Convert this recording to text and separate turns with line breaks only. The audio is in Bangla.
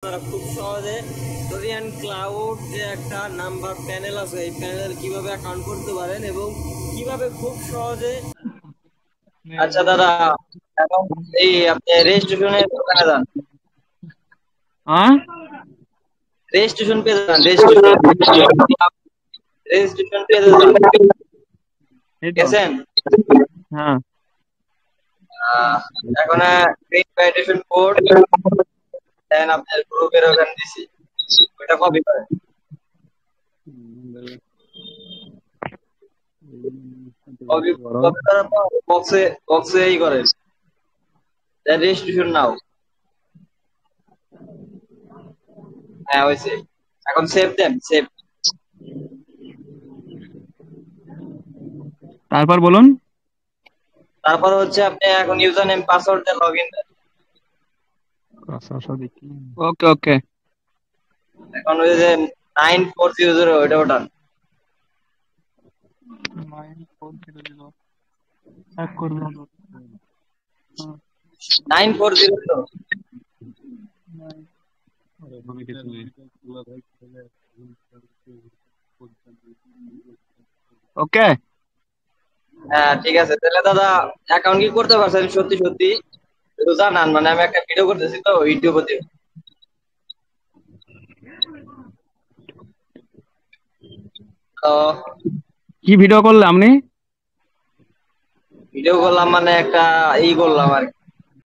আপনারা খুব সহজে ডোরিয়ান ক্লাউড যে একটা নাম্বার প্যানেল আছে এই প্যানেল কিভাবে অ্যাকাউন্ট করতে পারেন এবং কিভাবে খুব সহজে। আচ্ছা দাদা, এখন এই আপনি রেজিস্ট্রেশনের দোকানে যান,
হ্যাঁ,
রেজিস্ট্রেশন পেজে যান, রেজিস্ট্রেশন পেজে যান,
এই তো।
গেছেন?
হ্যাঁ,
আহ, এখন ইনভাইটেশন কোড দেন আপনার গ্রুপের ওখানে দিছি, ওটা কপি করেন, কপি কপি করার পর বক্সে বক্সে এই করেন, দেন রেজিস্ট্রেশন নাও। হ্যাঁ হয়েছে, এখন সেভ দেন, সেভ।
তারপর বলুন।
তারপর হচ্ছে আপনি এখন ইউজার নেম পাসওয়ার্ড দিয়ে লগ ইন দেন।
ওকে ওকে।
এখন ওই যে 9400 ওইটা ওঠান। 9400।
ওকে।
হ্যাঁ ঠিক আছে, তাহলে দাদা অ্যাকাউন্ট কি করতে পারছেন সত্যি সত্যি? একটু জানান, মানে আমি একটা ভিডিও করতেছি তো ইউটিউবে দিয়ে। তো
কি ভিডিও করলে আপনি?
ভিডিও করলাম মানে একটা ই করলাম আর কি।